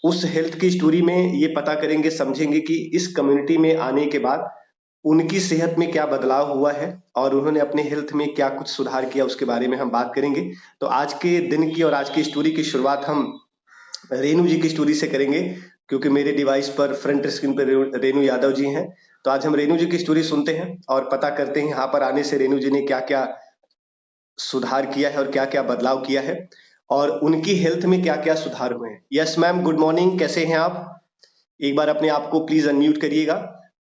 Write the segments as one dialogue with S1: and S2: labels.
S1: उस हेल्थ की स्टोरी में ये पता करेंगे, समझेंगे कि इस कम्युनिटी में आने के बाद उनकी सेहत में क्या बदलाव हुआ है और उन्होंने अपने हेल्थ में क्या कुछ सुधार किया, उसके बारे में हम बात करेंगे। तो आज के दिन की और आज की स्टोरी की शुरुआत हम रेणु जी की स्टोरी से करेंगे, क्योंकि मेरे डिवाइस पर फ्रंट स्क्रीन पर रेणु यादव जी हैं। तो आज हम रेणु जी की स्टोरी सुनते हैं और पता करते हैं यहाँ पर आने से रेणु जी ने क्या क्या सुधार किया है और क्या क्या बदलाव किया है और उनकी हेल्थ में क्या क्या सुधार हुए हैं। यस मैम, गुड मॉर्निंग, कैसे हैं आप? एक बार अपने आप को प्लीज अनम्यूट करिएगा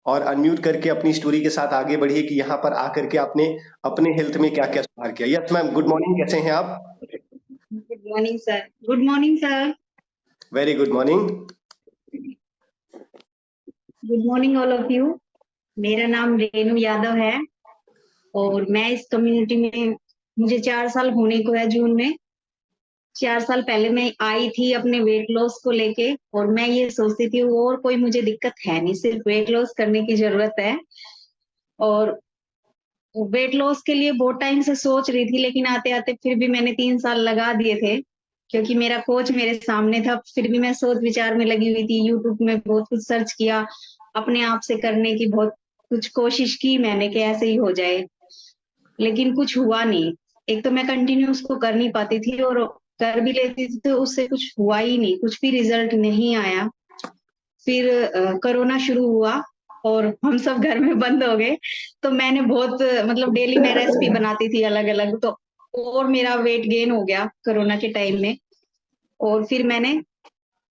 S1: और अनम्यूट करके अपनी स्टोरी के साथ आगे बढ़िए कि यहाँ पर आकर के आपने अपने हेल्थ में क्या क्या सुधार किया। यस मैम, गुड मॉर्निंग, कैसे हैं आप?
S2: Good morning sir. Good morning sir.
S1: Very good morning.
S2: Good morning all of you. मेरा नाम रेणु यादव है और मैं इस कम्युनिटी में मुझे 4 साल होने को है जून में। 4 साल पहले मैं आई थी अपने वेट लॉस को लेके और मैं ये सोचती थी और कोई मुझे दिक्कत है नहीं, सिर्फ वेट लॉस करने की जरूरत है। और वेट लॉस के लिए बहुत टाइम से सोच रही थी, लेकिन आते आते फिर भी मैंने 3 साल लगा दिए थे क्योंकि मेरा कोच मेरे सामने था। फिर भी मैं सोच विचार में लगी हुई थी, यूट्यूब में बहुत कुछ सर्च किया, अपने आप से करने की बहुत कुछ कोशिश की मैंने कि ऐसे ही हो जाए, लेकिन कुछ हुआ नहीं। एक तो मैं कंटिन्यू उसको कर नहीं पाती थी और कर भी लेती थी तो उससे कुछ हुआ ही नहीं, कुछ भी रिजल्ट नहीं आया। फिर कोरोना शुरू हुआ और हम सब घर में बंद हो गए। तो मैंने बहुत मतलब डेली मैं रेसिपी बनाती थी अलग अलग, तो और मेरा वेट गेन हो गया कोरोना के टाइम में। और फिर मैंने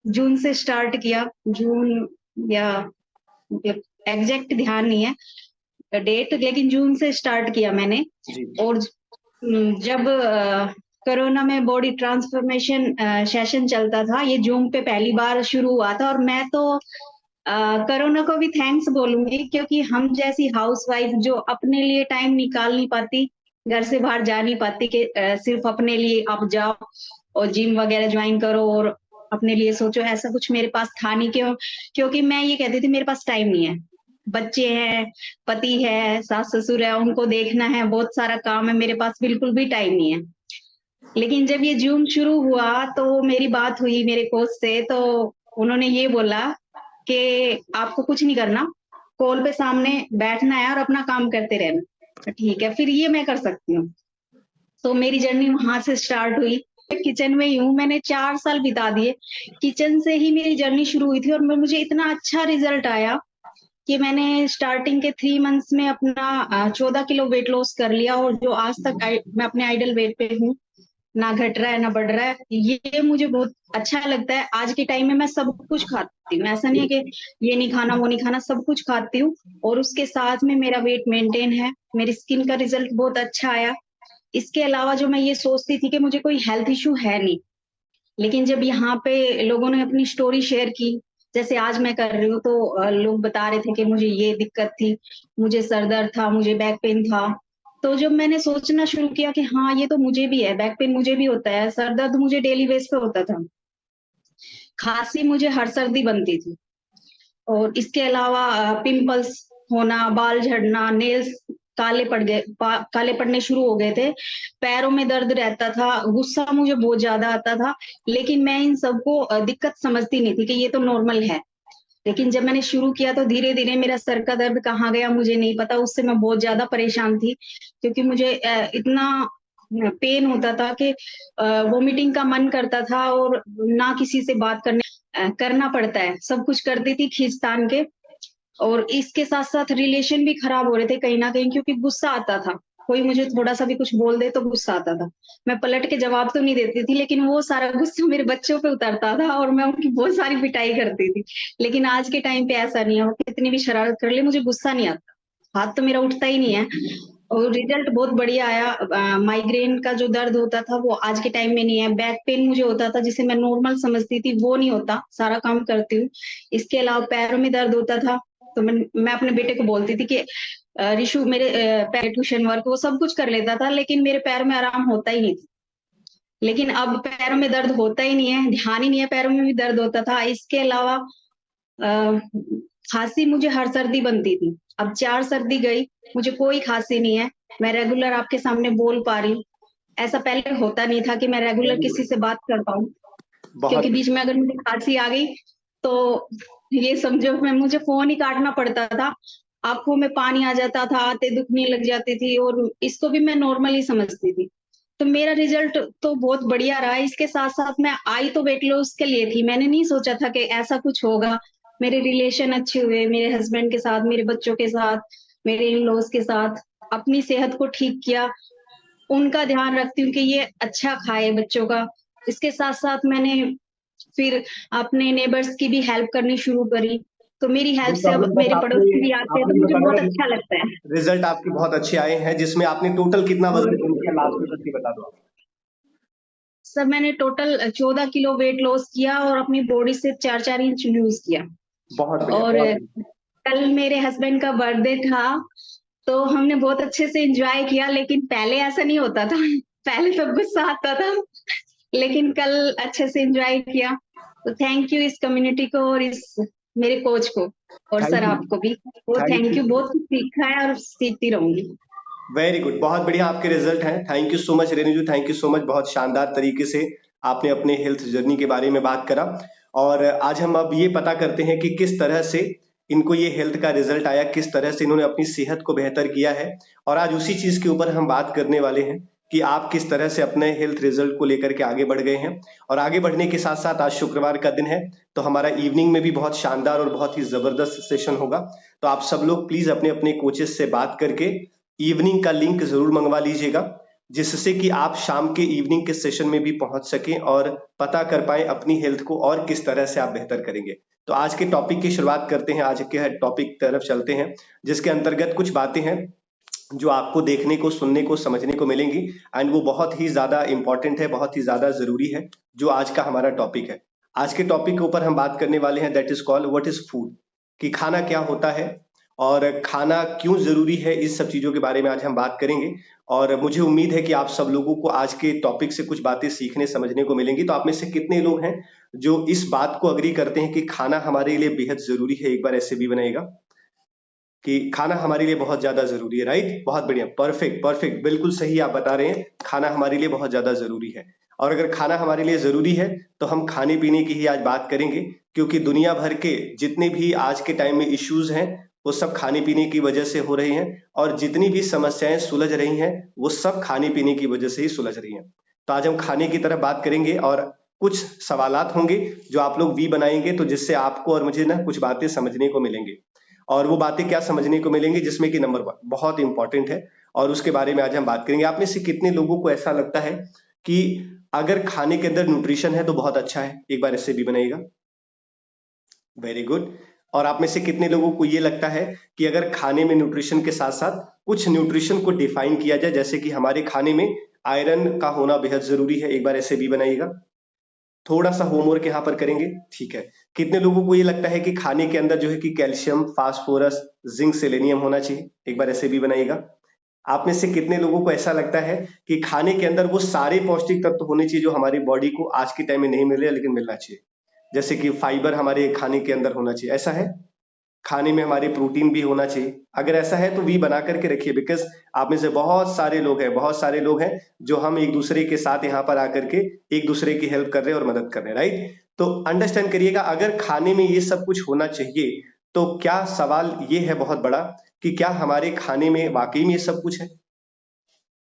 S2: जून से स्टार्ट किया, जून या मतलब एग्जैक्ट ध्यान नहीं है डेट, लेकिन जून से स्टार्ट किया मैंने।
S1: जी।
S2: और जब कोरोना में बॉडी ट्रांसफॉर्मेशन सेशन चलता था, ये जूम पे पहली बार शुरू हुआ था और मैं तो कोरोना को भी थैंक्स बोलूंगी क्योंकि हम जैसी हाउसवाइफ जो अपने लिए टाइम निकाल नहीं पाती, घर से बाहर जा नहीं पाती कि सिर्फ अपने लिए आप जाओ और जिम वगैरह ज्वाइन करो और अपने लिए सोचो, ऐसा कुछ मेरे पास था नहीं। क्योंकि मैं ये कहती थी मेरे पास टाइम नहीं है, बच्चे हैं, पति है, सास ससुर है, उनको देखना है, बहुत सारा काम है, मेरे पास बिल्कुल भी टाइम नहीं है। लेकिन जब ये जूम शुरू हुआ तो मेरी बात हुई मेरे कोच से, तो उन्होंने ये बोला कि आपको कुछ नहीं करना, कॉल पे सामने बैठना है और अपना काम करते रहना। तो ठीक है, फिर ये मैं कर सकती हूँ। तो मेरी जर्नी वहां से स्टार्ट हुई। किचन में ही हूँ, मैंने 4 साल बिता दिए किचन से ही, मेरी जर्नी शुरू हुई थी और मुझे इतना अच्छा रिजल्ट आया कि मैंने स्टार्टिंग के 3 मंथ्स में अपना 14 किलो वेट लॉस कर लिया और जो आज तक मैं अपने आइडल वेट पे हूँ, ना घट रहा है ना बढ़ रहा है। ये मुझे बहुत अच्छा लगता है। आज के टाइम में मैं सब कुछ खाती हूँ, ऐसा नहीं है कि ये नहीं खाना वो नहीं खाना, सब कुछ खाती हूँ और उसके साथ में मेरा वेट मेंटेन है, मेरी स्किन का रिजल्ट बहुत अच्छा आया। इसके अलावा जो मैं ये सोचती थी कि मुझे कोई हेल्थ इशू है नहीं, लेकिन जब यहाँ पे लोगों ने अपनी स्टोरी शेयर की, जैसे आज मैं कर रही हूँ, तो लोग बता रहे थे कि मुझे ये दिक्कत थी, मुझे सर दर्द था, मुझे बैक पेन था। तो जब मैंने सोचना शुरू किया कि हाँ ये तो मुझे भी है, बैक पेन मुझे भी होता है, सर दर्द मुझे डेली बेस पे होता था, खांसी मुझे हर सर्दी बनती थी, और इसके अलावा पिंपल्स होना, बाल झड़ना, नेल्स काले पड़ गए, काले पड़ने शुरू हो गए थे, पैरों में दर्द रहता था, गुस्सा मुझे बहुत ज्यादा आता था। लेकिन मैं इन सबको दिक्कत समझती नहीं थी कि ये तो नॉर्मल है। लेकिन जब मैंने शुरू किया तो धीरे धीरे मेरा सर का दर्द कहाँ गया मुझे नहीं पता, उससे मैं बहुत ज्यादा परेशान थी क्योंकि मुझे इतना पेन होता था कि वोमिटिंग का मन करता था और ना किसी से बात करना पड़ता है, सब कुछ करती थी खींचतान के। और इसके साथ साथ रिलेशन भी खराब हो रहे थे कहीं ना कहीं, क्योंकि गुस्सा आता था, कोई मुझे थोड़ा सा भी कुछ बोल दे तो गुस्सा आता था। मैं पलट के जवाब तो नहीं देती थी, लेकिन वो सारा गुस्सा मेरे बच्चों पे उतरता था और मैं उनकी बहुत सारी पिटाई करती थी। लेकिन आज के टाइम पे ऐसा नहीं है, वो कितनी भी शरारत कर ले मुझे गुस्सा नहीं आता, हाथ तो मेरा उठता ही नहीं है। और रिजल्ट बहुत बढ़िया आया। माइग्रेन का जो दर्द होता था वो आज के टाइम में नहीं है, बैक पेन मुझे होता था जिसे मैं नॉर्मल समझती थी, वो नहीं होता, सारा काम करती हूँ। इसके अलावा पैरों में दर्द होता था, तो मैं अपने बेटे को बोलती थी कि ऋषु मेरे पैर ट्यूशन वर्क वो सब कुछ कर लेता था, लेकिन मेरे पैर में आराम होता ही नहीं था। लेकिन अब पैरों में दर्द होता ही नहीं है, ध्यान ही नहीं है, पैरों में भी दर्द होता था। इसके अलावा अ, खांसी मुझे हर सर्दी बनती थी, अब 4 सर्दी गई, मुझे कोई खांसी नहीं है, मैं रेगुलर आपके सामने बोल पा रही हूँ। ऐसा पहले होता नहीं था कि मैं रेगुलर किसी से बात कर पाऊँ।
S1: बहुत
S2: क्योंकि बीच में अगर मुझे खांसी आ गई तो ये समझो मैं मुझे फोन ही काटना पड़ता था, आंखों में पानी आ जाता था, आते दुखने लग जाती थी, और इसको भी मैं नॉर्मल ही समझती थी। तो मेरा रिजल्ट तो बहुत बढ़िया रहा। इसके साथ साथ मैं आई तो वेट लॉस के लिए थी, मैंने नहीं सोचा था कि ऐसा कुछ होगा। मेरे रिलेशन अच्छे हुए, मेरे हस्बैंड के साथ, मेरे बच्चों के साथ, मेरे इन लॉज के साथ, अपनी सेहत को ठीक किया, उनका ध्यान रखती हूँ कि ये अच्छा खाए बच्चों का। इसके साथ साथ मैंने फिर अपने नेबर्स की भी हेल्प करनी शुरू करी, तो मेरी हेल्प
S1: नो
S2: से अब
S1: प्रॉब्लम, बट
S2: मेरे
S1: आपने
S2: पड़ोसी भी आते हैं,
S1: आपने
S2: तो मुझे
S1: बताया
S2: बहुत अच्छा लगता है।
S1: रिजल्ट आपके बहुत अच्छे आए हैं, जिसमें आपने टोटल कितना
S2: और
S1: वजन कम किया लास्ट में करके बता दो आप।
S2: सर मैंने टोटल 14 किलो वेट लॉस किया और अपनी बॉडी से 4-4 इंच लूज किया।
S1: बहुत बढ़िया,
S2: और
S1: बहुत बढ़िया।
S2: कल मेरे हस्बैंड का बर्थडे था, तो हमने बहुत अच्छे से एंजॉय किया, लेकिन पहले ऐसा नहीं होता था। पहले तो गुस्सा आता था, लेकिन कल अच्छे से एंजॉय किया। तो थैंक यू इस कम्युनिटी को और इस मेरे कोच को, और सर
S1: थैंक यू,
S2: आपको भी बहुत
S1: थैंक
S2: थैंक
S1: यू।
S2: यू। बहुत कुछ सीखा है और सीखती रहूंगी।
S1: वेरी गुड, बहुत बढ़िया आपके रिजल्ट हैं। Thank you so much Renu ji, thank you so much. बहुत शानदार तरीके से आपने अपने हेल्थ जर्नी के बारे में बात करा, और आज हम अब ये पता करते हैं कि किस तरह से इनको ये हेल्थ का रिजल्ट आया, किस तरह से इन्होंने अपनी सेहत को बेहतर किया है। और आज उसी चीज के ऊपर हम बात करने वाले हैं कि आप किस तरह से अपने हेल्थ रिजल्ट को लेकर के आगे बढ़ गए हैं। और आगे बढ़ने के साथ साथ आज शुक्रवार का दिन है, तो हमारा इवनिंग में भी बहुत शानदार और बहुत ही जबरदस्त सेशन होगा। तो आप सब लोग प्लीज अपने अपने कोचेस से बात करके इवनिंग का लिंक जरूर मंगवा लीजिएगा, जिससे कि आप शाम के इवनिंग के सेशन में भी पहुंच सकें और पता कर पाए अपनी हेल्थ को और किस तरह से आप बेहतर करेंगे। तो आज के टॉपिक की शुरुआत करते हैं, आज के टॉपिक तरफ चलते हैं, जिसके अंतर्गत कुछ बातें हैं जो आपको देखने को, सुनने को, समझने को मिलेंगी, एंड वो बहुत ही ज्यादा इंपॉर्टेंट है, बहुत ही ज्यादा जरूरी है, जो आज का हमारा टॉपिक है। आज के टॉपिक के ऊपर हम बात करने वाले हैं, that is called what is food, कि खाना क्या होता है और खाना क्यों जरूरी है। इस सब चीजों के बारे में आज हम बात करेंगे, और मुझे उम्मीद है कि आप सब लोगों को आज के टॉपिक से कुछ बातें सीखने समझने को मिलेंगी। तो आप में से कितने लोग हैं जो इस बात को अग्री करते हैं कि खाना हमारे लिए बेहद जरूरी है? एक बार ऐसे भी बनाएगा कि खाना हमारे लिए बहुत ज्यादा जरूरी है, राइट? बहुत बढ़िया, परफेक्ट परफेक्ट, बिल्कुल सही आप बता रहे हैं, खाना हमारे लिए बहुत ज्यादा जरूरी है। और अगर खाना हमारे लिए जरूरी है तो हम खाने पीने की ही आज बात करेंगे, क्योंकि दुनिया भर के जितने भी आज के टाइम में इश्यूज हैं वो सब खाने पीने की वजह से हो रहे हैं, और जितनी भी समस्याएं सुलझ रही हैं वो सब खाने पीने की वजह से ही सुलझ रही हैं। तो आज हम खाने की तरफ बात करेंगे, और कुछ सवालात होंगे जो आप लोग भी बनाएंगे, तो जिससे आपको और मुझे ना कुछ बातें समझने को मिलेंगे। और वो बातें क्या समझने को मिलेंगी, जिसमें कि नंबर 1 बहुत इंपॉर्टेंट है, और उसके बारे में आज हम बात करेंगे। आप में से कितने लोगों को ऐसा लगता है कि अगर खाने के अंदर न्यूट्रिशन है तो बहुत अच्छा है? एक बार ऐसे भी बनाइएगा। Very good. और आप में से कितने लोगों को ये लगता है कि अगर खाने में न्यूट्रिशन के साथ साथ कुछ न्यूट्रिशन को डिफाइन किया जाए, जैसे कि हमारे खाने में आयरन का होना बेहद जरूरी है? एक बार ऐसे भी बनाइएगा। थोड़ा सा होमवर्क यहाँ पर करेंगे, ठीक है? कितने लोगों को ये लगता है कि खाने के अंदर जो है कि कैल्शियम, फास्फोरस, जिंक, सेलेनियम होना चाहिए? एक बार ऐसे भी बनाइएगा। आप में से कितने लोगों को ऐसा लगता है कि खाने के अंदर वो सारे पौष्टिक तत्व होने चाहिए जो हमारी बॉडी को आज के टाइम में नहीं मिल रहे लेकिन मिलना चाहिए? जैसे कि फाइबर हमारे खाने के अंदर होना चाहिए, ऐसा है? खाने में हमारे प्रोटीन भी होना चाहिए? अगर ऐसा है तो वी बना करके रखिए, बिकॉज आप में से बहुत सारे लोग हैं, बहुत सारे लोग हैं जो हम एक दूसरे के साथ यहाँ पर आकर के एक दूसरे की हेल्प कर रहे हैं और मदद कर रहे हैं, राइट? तो अंडरस्टैंड करिएगा, अगर खाने में ये सब कुछ होना चाहिए तो क्या सवाल ये है बहुत बड़ा कि क्या हमारे खाने में वाकई में ये सब कुछ है?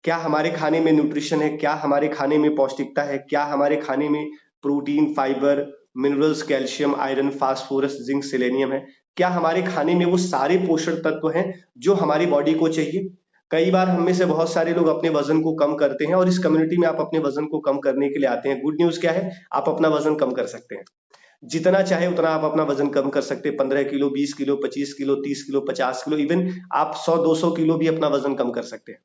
S1: क्या हमारे खाने में न्यूट्रिशन है? क्या हमारे खाने में पौष्टिकता है? क्या हमारे खाने में protein, fibre, minerals, calcium, iron, phosphorus, zinc, selenium है? क्या हमारे खाने में वो सारे पोषक तत्व हैं जो हमारी बॉडी को चाहिए? कई बार हम में से बहुत सारे लोग अपने वजन को कम करते हैं, और इस कम्युनिटी में आप अपने वजन को कम करने के लिए आते हैं। गुड न्यूज क्या है? आप अपना वजन कम कर सकते हैं, जितना चाहे उतना आप अपना वजन कम कर सकते हैं। 15 kilo, 20 kilo, 25 kilo, 30 kilo, 50 kilo, even आप 100-200 किलो भी अपना वजन कम कर सकते हैं।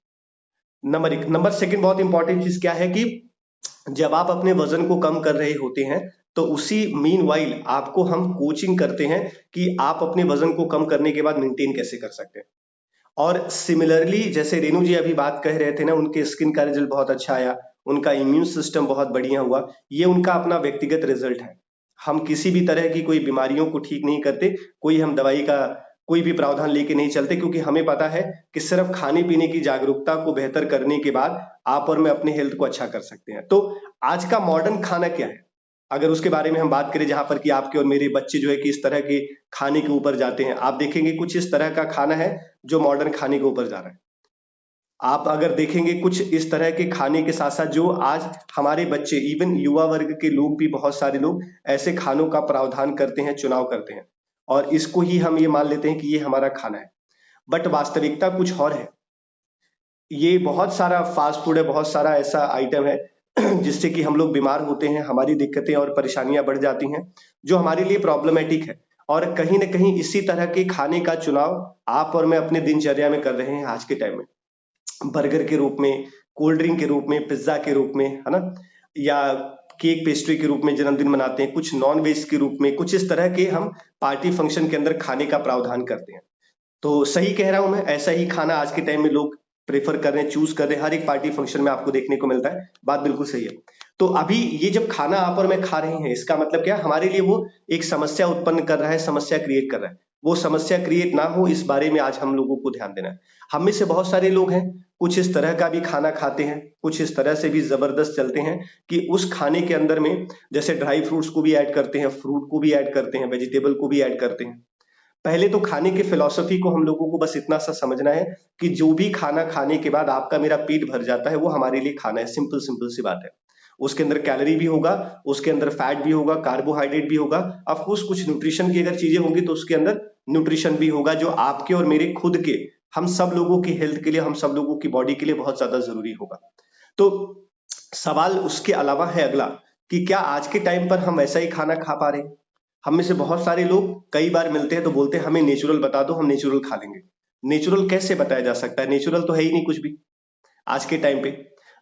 S1: नंबर 1। नंबर 2 बहुत इंपॉर्टेंट चीज क्या है कि जब आप अपने वजन को कम कर रहे होते हैं तो उसी मीनवाइल आपको हम कोचिंग करते हैं कि आप अपने वजन को कम करने के बाद मेंटेन कैसे कर सकते हैं। और सिमिलरली जैसे रेणु जी अभी बात कह रहे थे ना, उनके स्किन का रिजल्ट बहुत अच्छा आया, उनका इम्यून सिस्टम बहुत बढ़िया हुआ, ये उनका अपना व्यक्तिगत रिजल्ट है। हम किसी भी तरह की कोई बीमारियों को ठीक नहीं करते, कोई हम दवाई का कोई भी प्रावधान लेके नहीं चलते, क्योंकि हमें पता है कि सिर्फ खाने पीने की जागरूकता को बेहतर करने के बाद आप और मैं अपने हेल्थ को अच्छा कर सकते हैं। तो आज का मॉडर्न खाना क्या है? अगर उसके बारे में हम बात करें जहां पर कि आपके और मेरे बच्चे जो है कि इस तरह के खाने के ऊपर जाते हैं, आप देखेंगे कुछ इस तरह का खाना है जो मॉडर्न खाने के ऊपर जा रहा है। आप अगर देखेंगे कुछ इस तरह के खाने के साथ साथ जो आज हमारे बच्चे, इवन युवा वर्ग के लोग भी, बहुत सारे लोग ऐसे खानों का प्रावधान करते हैं, चुनाव करते हैं, और इसको ही हम ये मान लेते हैं कि ये हमारा खाना है। बट वास्तविकता कुछ और है। ये बहुत सारा फास्ट फूड है, बहुत सारा ऐसा आइटम है जिससे कि हम लोग बीमार होते हैं, हमारी दिक्कतें और परेशानियां बढ़ जाती हैं, जो हमारे लिए प्रॉब्लमेटिक है। और कहीं ना कहीं इसी तरह के खाने का चुनाव आप और मैं अपने दिनचर्या में कर रहे हैं आज के टाइम में। बर्गर के रूप में, कोल्ड ड्रिंक के रूप में, पिज्जा के रूप में, है ना, या केक पेस्ट्री के रूप में जन्मदिन मनाते हैं, कुछ नॉन वेज के रूप में, कुछ इस तरह के हम पार्टी फंक्शन के अंदर खाने का प्रावधान करते हैं। तो सही कह रहा हूं मैं, ऐसा ही खाना आज के टाइम में लोग प्रेफर कर रहे हैं, चूज कर रहे हैं, हर एक पार्टी फंक्शन में आपको देखने को मिलता है। बात बिल्कुल सही है। तो अभी ये जब खाना आप और मैं खा रहे हैं, इसका मतलब क्या, हमारे लिए वो एक समस्या उत्पन्न कर रहा है, समस्या क्रिएट कर रहा है। वो समस्या क्रिएट ना हो, इस बारे में आज हम लोगों को ध्यान देना है। हम में से बहुत सारे लोग हैं, कुछ इस तरह का भी खाना खाते हैं, कुछ इस तरह से भी जबरदस्त चलते हैं कि उस खाने के अंदर में जैसे ड्राई फ्रूट्स को भी ऐड करते हैं, फ्रूट को भी ऐड करते हैं, वेजिटेबल को भी ऐड करते हैं। पहले तो खाने की फिलॉसफी को हम लोगों को बस इतना सा समझना है कि जो भी खाना खाने के बाद आपका मेरा पेट भर जाता है, वो हमारे लिए खाना है। सिंपल सिंपल सी बात है। उसके अंदर कैलोरी भी होगा, उसके अंदर फैट भी होगा, कार्बोहाइड्रेट भी होगा, ऑफ कोर्स कुछ न्यूट्रिशन की अगर चीजें होंगी तो उसके अंदर न्यूट्रिशन भी होगा, जो आपके और मेरे खुद के, हम सब लोगों की हेल्थ के लिए, हम सब लोगों की बॉडी के लिए बहुत ज्यादा जरूरी होगा। तो सवाल उसके अलावा है अगला कि क्या आज के टाइम पर हम ऐसा ही खाना खा पा रहे हैं। हम में से बहुत सारे लोग कई बार मिलते हैं तो बोलते हैं हमें नेचुरल बता दो, हम नेचुरल खा लेंगे। नेचुरल कैसे बताया जा सकता है? नेचुरल तो है ही नहीं कुछ भी। आज के टाइम पे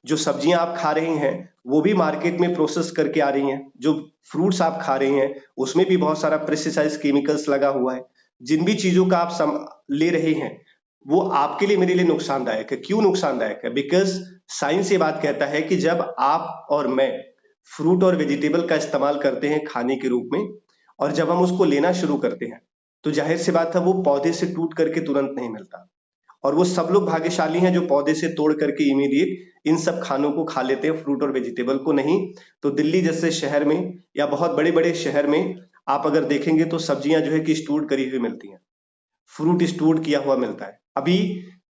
S1: जो सब्जियां आप खा रहे हैं वो भी मार्केट में प्रोसेस करके आ रही हैं। जो फ्रूट्स आप खा रहे हैं उसमें भी बहुत सारा पेस्टिसाइड्स, केमिकल्स लगा हुआ है। जिन भी चीजों का आप ले रहे हैं वो आपके लिए, मेरे लिए नुकसानदायक है। क्यों नुकसानदायक है? बिकॉज साइंस ये बात कहता है कि जब आप और मैं फ्रूट और वेजिटेबल का इस्तेमाल करते हैं खाने के रूप में, और जब हम उसको लेना शुरू करते हैं, तो जाहिर सी बात है वो पौधे से टूट करके तुरंत नहीं मिलता। और वो सब लोग भाग्यशाली हैं जो पौधे से तोड़ करके इमीडिएट इन सब खानों को खा लेते हैं, फ्रूट और वेजिटेबल को नहीं। तो दिल्ली जैसे शहर में या बहुत बड़े बड़े शहर में आप अगर देखेंगे तो सब्जियां जो है कि स्टोर करी हुई मिलती हैं, फ्रूट स्टोर किया हुआ मिलता है। अभी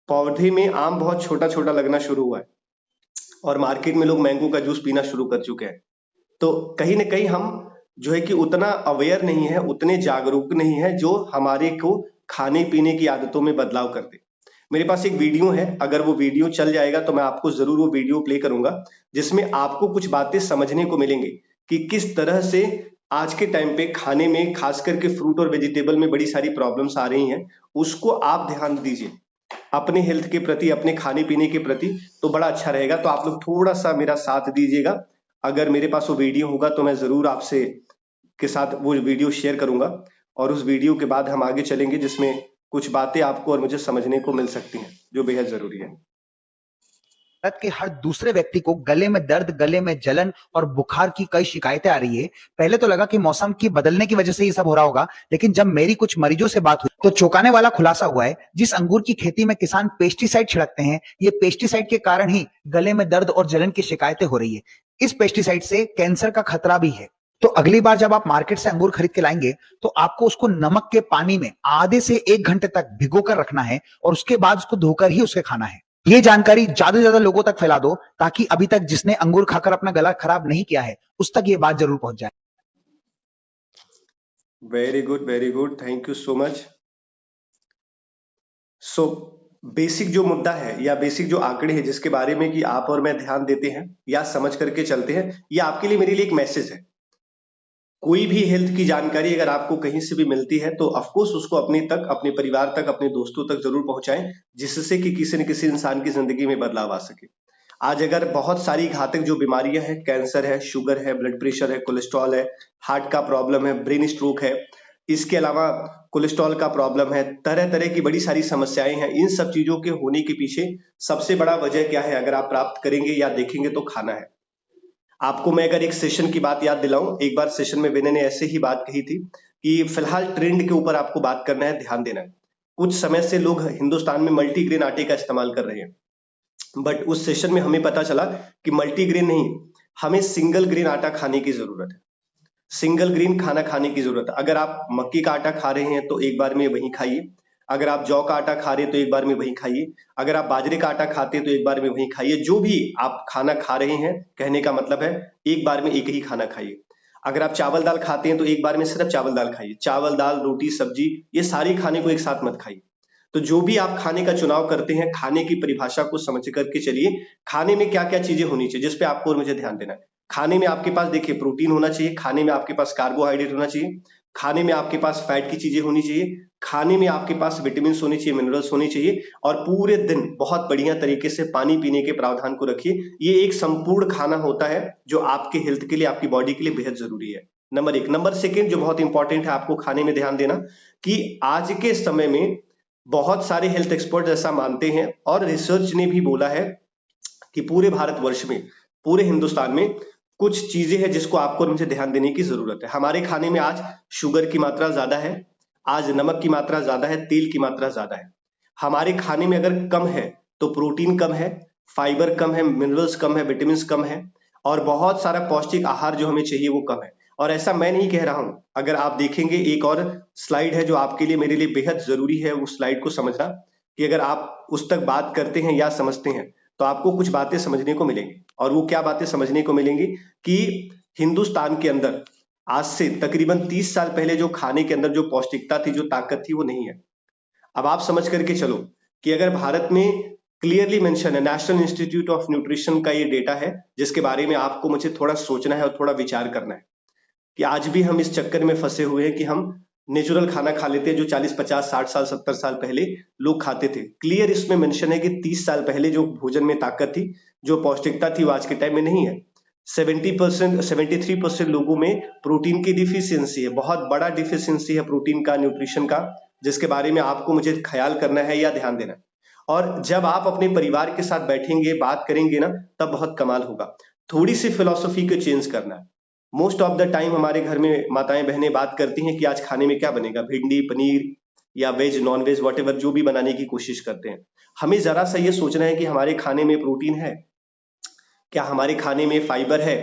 S1: पौधे में आम बहुत छोटा छोटा लगना शुरू हुआ है और मार्केट में लोग मैंगो का जूस पीना शुरू कर चुके हैं। तो कहीं ना कहीं हम जो है कि उतना अवेयर नहीं है, उतने जागरूक नहीं है जो हमारे को खाने पीने की आदतों में बदलाव कर दे। मेरे पास एक वीडियो है, अगर वो वीडियो चल जाएगा तो मैं आपको जरूर वो वीडियो प्ले करूंगा, जिसमें आपको कुछ बातें समझने को मिलेंगी कि किस तरह से आज के टाइम पे खाने में, खास करके फ्रूट और वेजिटेबल में बड़ी सारी प्रॉब्लम्स आ रही हैं। उसको आप ध्यान दीजिए अपने हेल्थ के प्रति, अपने खाने पीने के प्रति, तो बड़ा अच्छा रहेगा। तो आप लोग थोड़ा सा मेरा साथ दीजिएगा। अगर मेरे पास वो वीडियो होगा तो मैं जरूर आपसे के साथ वो वीडियो शेयर करूंगा, और उस वीडियो के बाद हम आगे चलेंगे जिसमें कुछ बातें आपको और मुझे समझने को मिल सकती हैं जो बेहद जरूरी है।
S3: भारत के हर दूसरे व्यक्ति को गले में दर्द, गले में जलन और बुखार की कई शिकायतें आ रही है। पहले तो लगा कि मौसम की बदलने की वजह से ये सब हो रहा होगा, लेकिन जब मेरी कुछ मरीजों से बात हुई तो चौंकाने वाला खुलासा हुआ है। जिस अंगूर की खेती में किसान पेस्टिसाइड छिड़कते हैं, ये पेस्टिसाइड के कारण ही गले में दर्द और जलन की शिकायतें हो रही है। इस पेस्टिसाइड से कैंसर का खतरा भी है। तो अगली बार जब आप मार्केट से अंगूर खरीद के लाएंगे तो आपको उसको नमक के पानी में आधे से 1 घंटे तक भिगोकर रखना है और उसके बाद उसको धोकर ही उसे खाना है। ये जानकारी ज्यादा से ज्यादा लोगों तक फैला दो ताकि अभी तक जिसने अंगूर खाकर अपना गला खराब नहीं किया है उस तक ये बात जरूर पहुंच जाए।
S1: Very good, thank you so much. So basic जो मुद्दा है या बेसिक जो आंकड़े हैं जिसके बारे में कि आप और मैं ध्यान देते हैं या समझ करके चलते हैं, ये आपके लिए, मेरे लिए एक मैसेज है। कोई भी हेल्थ की जानकारी अगर आपको कहीं से भी मिलती है तो ऑफ कोर्स उसको अपने तक, अपने परिवार तक, अपने दोस्तों तक जरूर पहुंचाएं, जिससे कि किसी न किसी इंसान की जिंदगी में बदलाव आ सके। आज अगर बहुत सारी घातक जो बीमारियां हैं, कैंसर है, शुगर है, ब्लड प्रेशर है, कोलेस्ट्रॉल है, हार्ट का प्रॉब्लम है, ब्रेन स्ट्रोक है, इसके अलावा कोलेस्ट्रॉल का प्रॉब्लम है, तरह तरह की बड़ी सारी समस्याएं हैं। इन सब चीजों के होने के पीछे सबसे बड़ा वजह क्या है अगर आप प्राप्त करेंगे या देखेंगे तो खाना है। आपको मैं अगर एक सेशन की बात याद दिलाऊं, एक बार सेशन में विनय ने ऐसे ही बात कही थी कि फिलहाल ट्रेंड के ऊपर आपको बात करना है, ध्यान देना है। कुछ समय से लोग हिंदुस्तान में मल्टीग्रेन आटे का इस्तेमाल कर रहे हैं, बट उस सेशन में हमें पता चला कि मल्टीग्रेन नहीं, हमें सिंगल ग्रेन आटा खाने की जरूरत है। सिंगल ग्रेन खाना खाने की जरूरत है। अगर आप मक्की का आटा खा रहे हैं तो एक बार में वही खाइए। अगर आप जौ का आटा खा रहे हैं तो एक बार में वही खाइए। अगर आप बाजरे का आटा खाते हैं तो एक बार में वही खाइए। जो भी आप खाना खा रहे हैं, कहने का मतलब है एक बार में एक ही खाना खाइए। अगर आप चावल दाल खाते हैं तो एक बार में सिर्फ चावल दाल खाइए। चावल दाल रोटी सब्जी ये सारी खाने को एक साथ मत खाइए। तो जो भी आप खाने का चुनाव करते हैं, खाने की परिभाषा को समझ करके चलिए। खाने में क्या क्या चीजें होनी चाहिए, जिस पे आपको और मुझे ध्यान देना है। खाने में आपके पास देखिए प्रोटीन होना चाहिए, खाने में आपके पास कार्बोहाइड्रेट होना चाहिए, खाने में आपके पास फैट की चीजें होनी चाहिए, खाने में आपके पास विटामिन होनी चाहिए, मिनरल्स होनी चाहिए, और पूरे दिन बहुत बढ़िया तरीके से पानी पीने के प्रावधान को रखिए। ये एक संपूर्ण खाना होता है जो आपके हेल्थ के लिए, आपकी बॉडी के लिए बेहद जरूरी है। नंबर 1। नंबर 2 जो बहुत इंपॉर्टेंट है आपको खाने में ध्यान देना, कि आज के समय में बहुत सारे हेल्थ एक्सपर्ट ऐसा मानते हैं और रिसर्च ने भी बोला है कि पूरे भारतवर्ष में, पूरे हिंदुस्तान में कुछ चीजें हैं जिसको आपको और मुझे ध्यान देने की जरूरत है। हमारे खाने में आज शुगर की मात्रा ज्यादा है, आज नमक की मात्रा ज्यादा है, तेल की मात्रा ज्यादा है। हमारे खाने में अगर कम है तो प्रोटीन कम है, फाइबर कम है, मिनरल्स कम है, विटामिन कम है, और बहुत सारा पौष्टिक आहार जो हमें चाहिए वो कम है। और ऐसा मैं नहीं कह रहा हूं, अगर आप देखेंगे एक और स्लाइड है जो आपके लिए, मेरे लिए बेहद जरूरी है उस स्लाइड को समझना, कि अगर आप उस तक बात करते हैं या समझते हैं तो आपको कुछ बातें समझने को मिलेंगी। और वो क्या बातें समझने को मिलेंगी, कि हिंदुस्तान के अंदर आज से तकरीबन 30 साल पहले जो खाने के अंदर जो पौष्टिकता थी, जो ताकत थी, वो नहीं है। अब आप समझ करके चलो कि अगर भारत में क्लियरली मेंशन है, नेशनल इंस्टीट्यूट ऑफ न्यूट्रिशन का ये डेटा है जिसके बारे में आपको मुझे थोड़ा सोचना है और थोड़ा विचार करना है, कि आज भी हम इस चक्कर में फंसे हुए हैं कि हम नेचुरल खाना खा लेते हैं जो 40, 50, 60 साल, 70 साल पहले लोग खाते थे। क्लियर इसमें मेंशन है कि 30 साल पहले जो भोजन में ताकत थी, जो पौष्टिकता थी, वो आज के टाइम में नहीं है। 70%, 73% लोगों में प्रोटीन की डिफिशियंसी है, बहुत बड़ा डिफिशियंसी है प्रोटीन का, न्यूट्रिशन का, जिसके बारे में आपको मुझे ख्याल करना है या ध्यान देना है। और जब आप अपने परिवार के साथ बैठेंगे, बात करेंगे ना, तब बहुत कमाल होगा। थोड़ी सी फिलॉसफी को चेंज करना है। मोस्ट ऑफ द टाइम हमारे घर में माताएं बहनें बात करती हैं कि आज खाने में क्या बनेगा, भिंडी, पनीर या वेज, नॉन वेज, वॉटेवर, जो भी बनाने की कोशिश करते हैं। हमें जरा सा ये सोचना है कि हमारे खाने में प्रोटीन है क्या, हमारे खाने में फाइबर है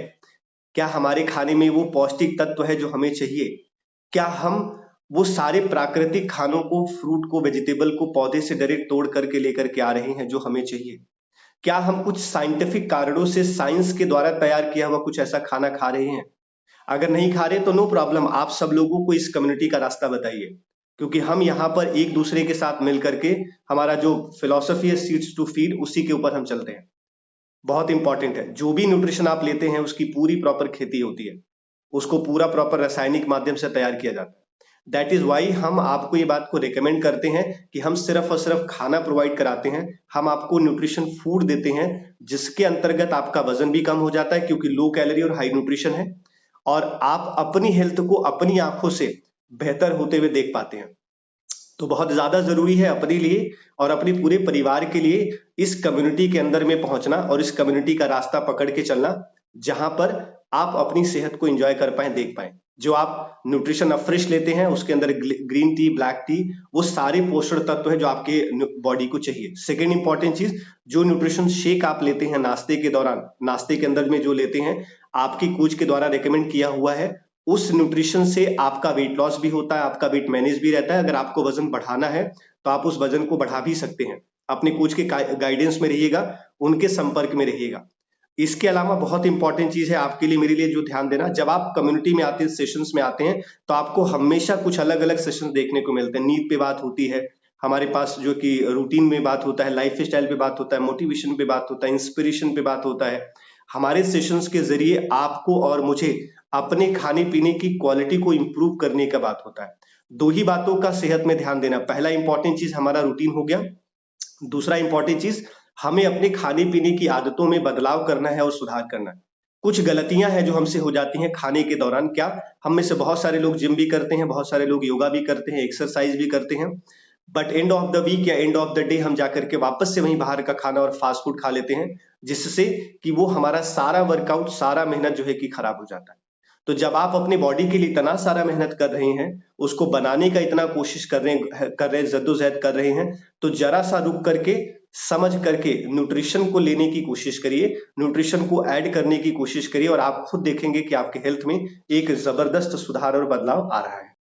S1: क्या, हमारे खाने में वो पौष्टिक तत्व है जो हमें चाहिए क्या, हम वो सारे प्राकृतिक खानों को, फ्रूट को, वेजिटेबल को पौधे से डायरेक्ट तोड़ करके लेकर के आ रहे हैं जो हमें चाहिए क्या, हम कुछ साइंटिफिक कारणों से, साइंस के द्वारा तैयार किया हुआ कुछ ऐसा खाना खा रहे हैं। अगर नहीं खा रहे तो नो प्रॉब्लम, आप सब लोगों को इस कम्युनिटी का रास्ता बताइए, क्योंकि हम यहाँ पर एक दूसरे के साथ मिल करके, हमारा जो फिलॉसफी है सीड्स टू फीड, उसी के ऊपर हम चलते हैं। बहुत इंपॉर्टेंट है, जो भी न्यूट्रिशन आप लेते हैं उसकी पूरी प्रॉपर खेती होती है, उसको पूरा प्रॉपर रासायनिक माध्यम से तैयार किया जाता है। दैट इज वाई हम आपको ये बात को रिकमेंड करते हैं कि हम सिर्फ और सिर्फ खाना प्रोवाइड कराते हैं, हम आपको न्यूट्रिशन फूड देते हैं जिसके अंतर्गत आपका वजन भी कम हो जाता है, क्योंकि लो कैलोरी और हाई न्यूट्रिशन है, और आप अपनी हेल्थ को अपनी आंखों से बेहतर होते हुए देख पाते हैं। तो बहुत ज्यादा जरूरी है अपने लिए और अपने पूरे परिवार के लिए इस कम्युनिटी के अंदर में पहुंचना और इस कम्युनिटी का रास्ता पकड़ के चलना, जहां पर आप अपनी सेहत को एंजॉय कर पाए, देख पाए। जो आप न्यूट्रिशन अफ्रेश लेते हैं उसके अंदर ग्रीन टी, ब्लैक टी, वो सारे पोषण तत्व है जो आपके बॉडी को चाहिए। सेकेंड इंपॉर्टेंट चीज, जो न्यूट्रिशन शेक आप लेते हैं नाश्ते के दौरान, नाश्ते के अंदर में जो लेते हैं, आपकी कोच के द्वारा रिकमेंड किया हुआ है, उस न्यूट्रिशन से आपका वेट लॉस भी होता है, आपका वेट मैनेज भी रहता है। अगर आपको वजन बढ़ाना है तो आप उस वजन को बढ़ा भी सकते हैं। अपने कोच के गाइडेंस में रहिएगा, उनके संपर्क में रहिएगा। इसके अलावा बहुत इंपॉर्टेंट चीज है आपके लिए, मेरे लिए जो ध्यान देना, जब आप कम्युनिटी में आते हैं, सेशंस में आते हैं, तो आपको हमेशा कुछ अलग अलग सेशंस देखने को मिलते हैं। नींद पे बात होती है हमारे पास, जो कि रूटीन में बात होता है, लाइफ स्टाइल पे बात होता है, मोटिवेशन पे बात होता है, इंस्पिरेशन पे बात होता है। हमारे सेशंस के जरिए आपको और मुझे अपने खाने पीने की क्वालिटी को इंप्रूव करने का बात होता है। दो ही बातों का सेहत में ध्यान देना, पहला इंपॉर्टेंट चीज हमारा रूटीन हो गया, दूसरा इंपॉर्टेंट चीज हमें अपने खाने पीने की आदतों में बदलाव करना है और सुधार करना है। कुछ गलतियां हैं जो हमसे हो जाती हैं खाने के दौरान। क्या, हम में से बहुत सारे लोग जिम भी करते हैं, बहुत सारे लोग योगा भी करते हैं, एक्सरसाइज भी करते हैं, but end of the week या एंड ऑफ द डे हम जाकर के वापस से वहीं बाहर का खाना और फास्ट फूड खा लेते हैं, जिससे कि वो हमारा सारा वर्कआउट, सारा मेहनत जो है कि खराब हो जाता है। तो जब आप अपने बॉडी के लिए इतना सारा मेहनत कर रहे हैं, उसको बनाने का इतना कोशिश कर रहे हैं, जद्दोजहद कर रहे हैं, तो जरा सा रुक करके समझ करके न्यूट्रिशन को लेने की कोशिश करिए, न्यूट्रिशन को ऐड करने की कोशिश करिए और आप खुद देखेंगे कि आपके हेल्थ में एक जबरदस्त सुधार और बदलाव आ रहा है।